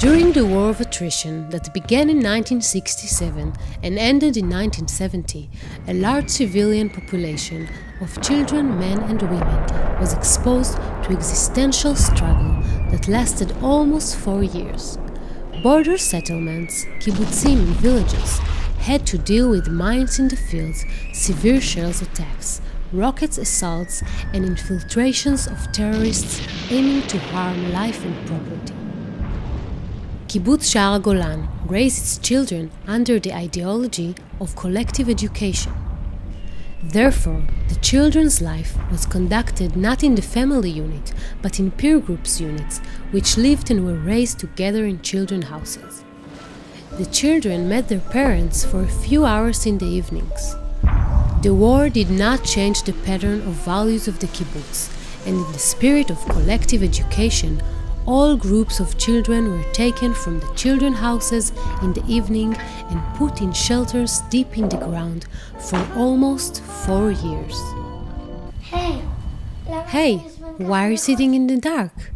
During the War of Attrition that began in 1967 and ended in 1970, a large civilian population of children, men and women was exposed to existential struggle that lasted almost 4 years. Border settlements, kibbutzim and villages had to deal with mines in the fields, severe shells attacks, rockets assaults and infiltrations of terrorists aiming to harm life and property. Kibbutz Shaar-Hagolan raised its children under the ideology of collective education. Therefore, the children's life was conducted not in the family unit, but in peer groups units, which lived and were raised together in children's houses. The children met their parents for a few hours in the evenings. The war did not change the pattern of values of the kibbutz, and in the spirit of collective education, all groups of children were taken from the children's houses in the evening and put in shelters deep in the ground for almost 4 years. Hey, why are you sitting in the dark?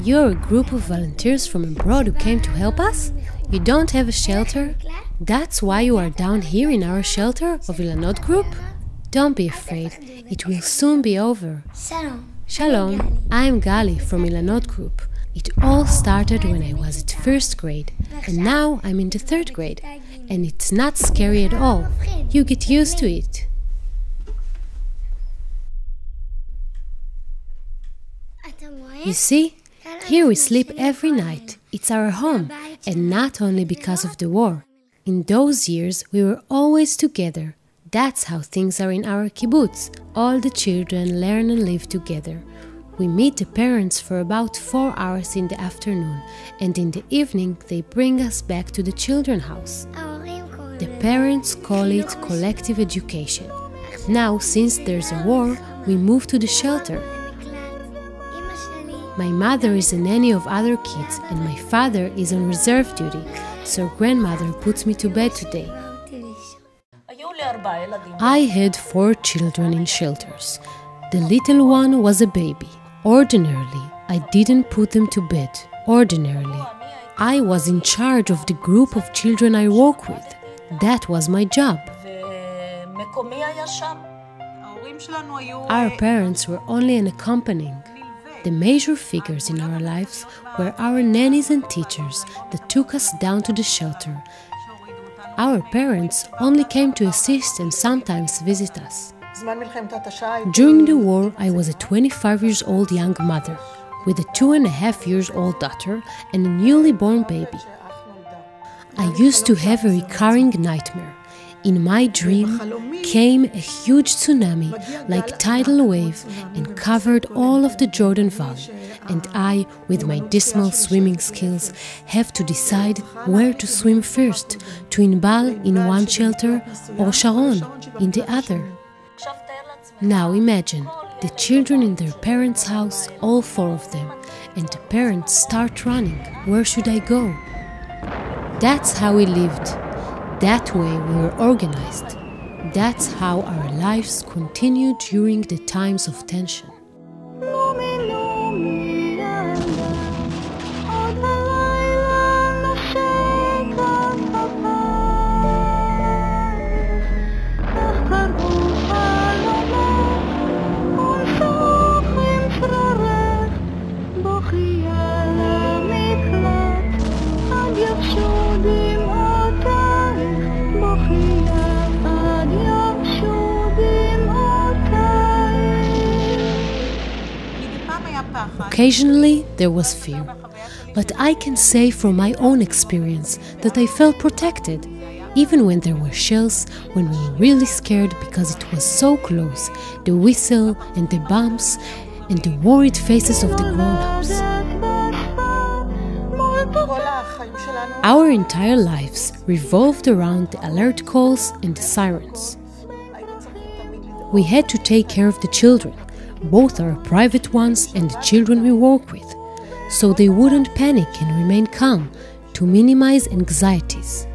You're a group of volunteers from abroad who came to help us? You don't have a shelter? That's why you are down here in our shelter of Ilanot group? Don't be afraid, it will soon be over. Shalom, I'm Gali from Ilanot group. It all started when I was at first grade, and now I'm in the third grade, and it's not scary at all. You get used to it. You see, here we sleep every night. It's our home, and not only because of the war. In those years, we were always together. That's how things are in our kibbutz. All the children learn and live together. We meet the parents for about 4 hours in the afternoon, and in the evening they bring us back to the children's house. The parents call it collective education. Now, since there's a war, we move to the shelter. My mother is a nanny of other kids, and my father is on reserve duty, so grandmother puts me to bed today. I had 4 children in shelters. The little one was a baby. Ordinarily, I didn't put them to bed. Ordinarily, I was in charge of the group of children I work with. That was my job. Our parents were only an accompanying. The major figures in our lives were our nannies and teachers that took us down to the shelter. Our parents only came to assist and sometimes visit us. During the war, I was a 25-year-old young mother with a 2.5-year-old daughter and a newly born baby. I used to have a recurring nightmare. In my dream came a huge tsunami like tidal wave and covered all of the Jordan Valley, and I, with my dismal swimming skills, have to decide where to swim first, to Inbal in one shelter or Sharon in the other. Now imagine the children in their parents' house, all 4 of them, and the parents start running. Where should I go? That's how we lived. That way we were organized. That's how our lives continued during the times of tension. Occasionally there was fear, but I can say from my own experience that I felt protected, even when there were shells, when we were really scared because it was so close, the whistle and the bumps and the worried faces of the grown-ups. Our entire lives revolved around the alert calls and the sirens. We had to take care of the children, both our private ones and the children we work with, so they wouldn't panic and remain calm to minimize anxieties.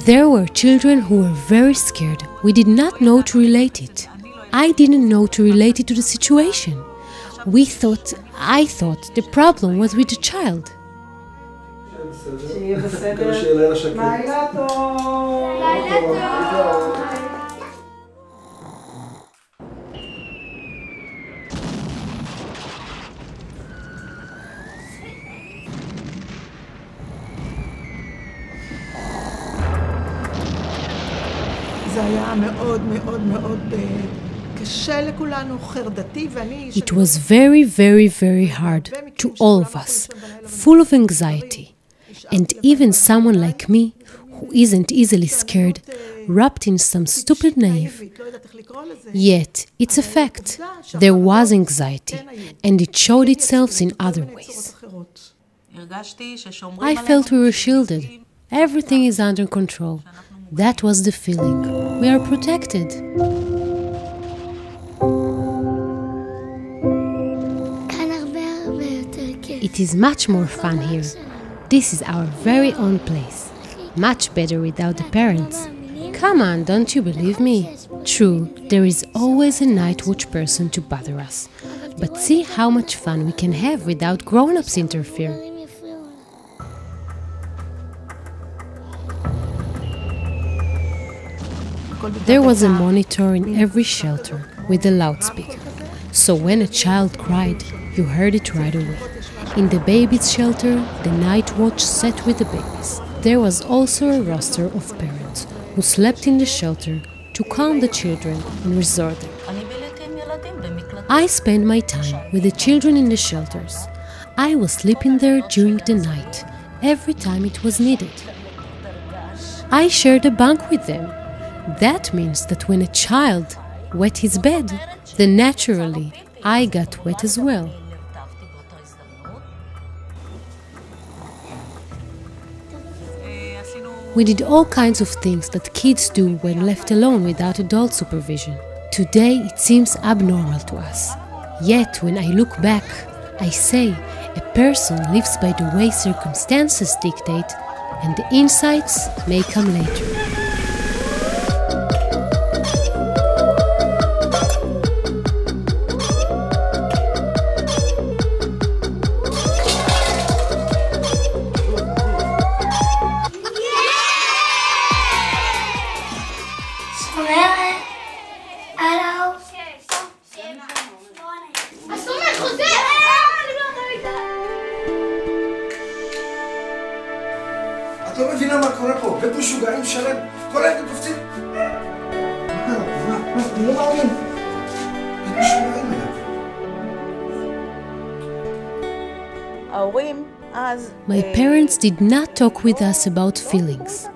There were children who were very scared. We did not know to relate it. I didn't know to relate it to the situation. I thought the problem was with the child. It was very, very, very hard to all of us, full of anxiety. And even someone like me, who isn't easily scared, wrapped in some stupid naive. Yet, it's a fact. There was anxiety, and it showed itself in other ways. I felt we were shielded. Everything is under control. That was the feeling. We are protected. It is much more fun here. This is our very own place. Much better without the parents. Come on, don't you believe me? True, there is always a night watch person to bother us. But see how much fun we can have without grown-ups interfere. There was a monitor in every shelter with a loudspeaker. So when a child cried, you heard it right away. In the babies' shelter, the night watch sat with the babies. There was also a roster of parents who slept in the shelter to calm the children and resort them. I spent my time with the children in the shelters. I was sleeping there during the night, every time it was needed. I shared a bunk with them. That means that when a child wet his bed, then naturally I got wet as well. We did all kinds of things that kids do when left alone without adult supervision. Today it seems abnormal to us. Yet when I look back, I say a person lives by the way circumstances dictate, and the insights may come later. את לא מבינה מה קורה פה, בית משוגעים שלם, כל הילדים קופצים. אני לא מאמין. בית משוגעים היה. My parents did not talk with us about feelings.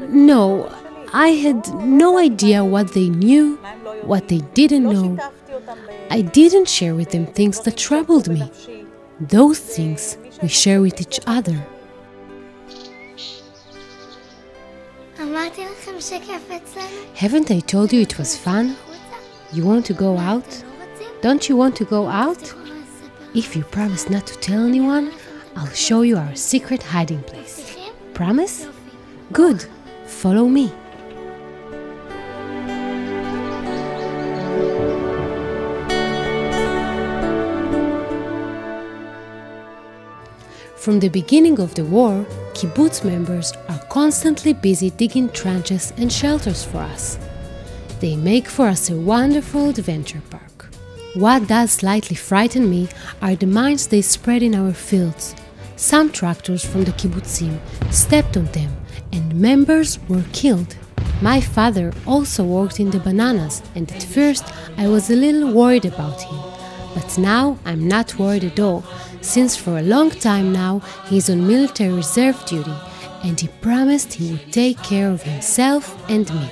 No, I had no idea what they knew, what they didn't know. I didn't share with them things that troubled me. Those things we share with each other. Haven't I told you it was fun? You want to go out? Don't you want to go out? If you promise not to tell anyone, I'll show you our secret hiding place. Promise? Good. Follow me. From the beginning of the war, kibbutz members are constantly busy digging trenches and shelters for us. They make for us a wonderful adventure park. What does slightly frighten me are the mines they spread in our fields. Some tractors from the kibbutzim stepped on them and members were killed. My father also worked in the bananas, and at first I was a little worried about him. But now I'm not worried at all, since for a long time now he's on military reserve duty, and he promised he would take care of himself and me.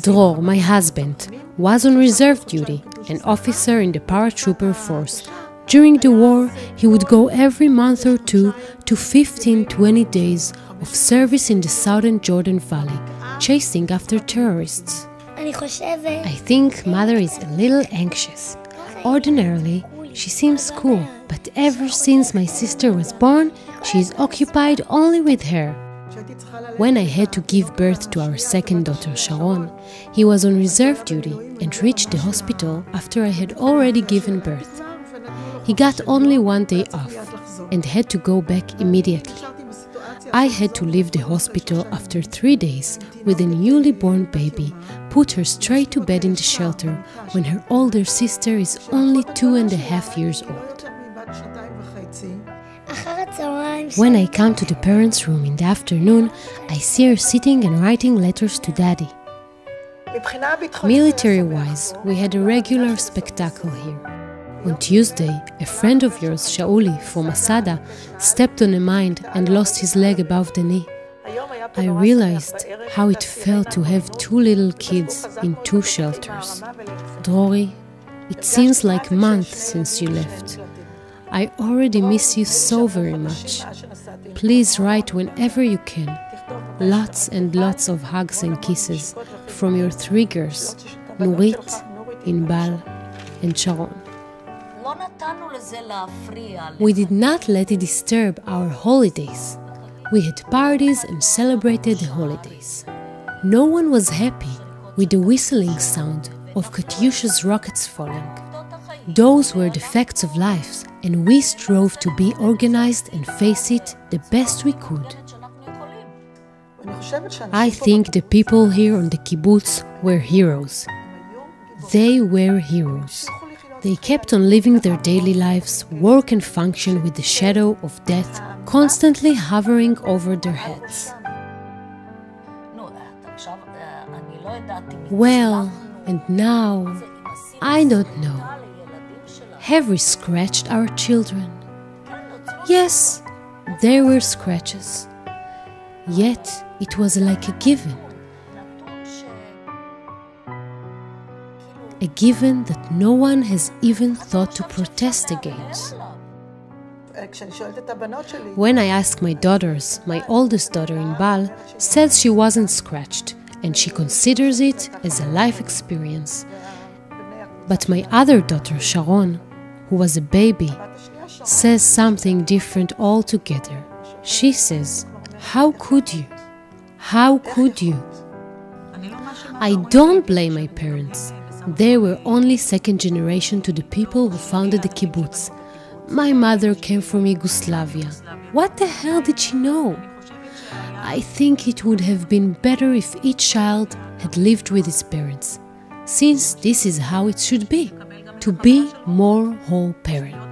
Dror, my husband, was on reserve duty, an officer in the paratrooper force. During the war, he would go every month or two to 15-20 days of service in the southern Jordan Valley, chasing after terrorists. I think Mother is a little anxious. Ordinarily, She seems cool, but ever since my sister was born, she is occupied only with her. When I had to give birth to our second daughter, Sharon, he was on reserve duty and reached the hospital after I had already given birth. He got only 1 day off and had to go back immediately. I had to leave the hospital after 3 days with a newly born baby, put her straight to bed in the shelter when her older sister is only 2.5 years old. When I come to the parents' room in the afternoon, I see her sitting and writing letters to Daddy. Military-wise, we had a regular spectacle here. On Tuesday, a friend of yours, Shauli, from Masada, stepped on a mine and lost his leg above the knee. I realized how it felt to have 2 little kids in 2 shelters. Drori, it seems like months since you left. I already miss you so very much. Please write whenever you can. Lots and lots of hugs and kisses from your 3 girls, Nurit, Inbal, and Sharon. We did not let it disturb our holidays. We had parties and celebrated the holidays. No one was happy with the whistling sound of Katyusha's rockets falling. Those were the facts of life, and we strove to be organized and face it the best we could. I think the people here on the kibbutz were heroes. They were heroes. They kept on living their daily lives, work and function with the shadow of death constantly hovering over their heads. Well, and now, I don't know. Have we scratched our children? Yes, there were scratches. Yet, it was like a given. A given that no one has even thought to protest against. When I ask my daughters, my oldest daughter Inbal says she wasn't scratched and she considers it as a life experience. But my other daughter Sharon, who was a baby, says something different altogether. She says, "How could you? How could you?" I don't blame my parents. They were only second generation to the people who founded the kibbutz. My mother came from Yugoslavia. What the hell did she know? I think it would have been better if each child had lived with its parents, since this is how it should be, to be more whole parent.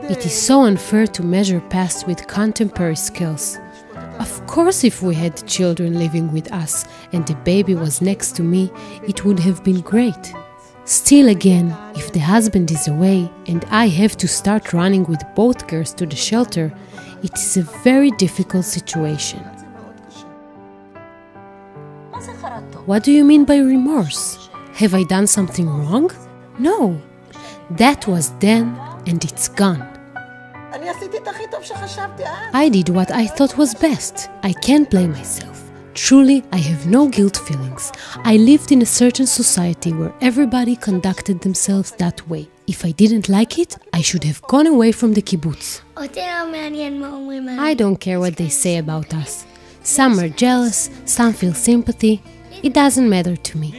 It is so unfair to measure past with contemporary skills. Of course, if we had children living with us and the baby was next to me, it would have been great. Still again, if the husband is away and I have to start running with both girls to the shelter, it is a very difficult situation. What do you mean by remorse? Have I done something wrong? No. That was then and it's gone. I did what I thought was best. I can't blame myself. Truly, I have no guilt feelings. I lived in a certain society where everybody conducted themselves that way. If I didn't like it, I should have gone away from the kibbutz. I don't care what they say about us. Some are jealous, some feel sympathy. It doesn't matter to me.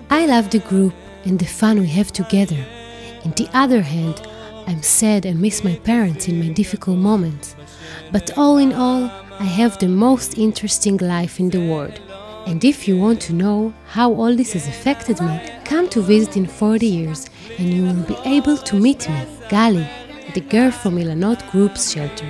I love the group and the fun we have together. On the other hand, I'm sad and miss my parents in my difficult moments. But all in all, I have the most interesting life in the world. And if you want to know how all this has affected me, come to visit in 40 years and you will be able to meet me, Gali, the girl from Ilanot Group's shelter.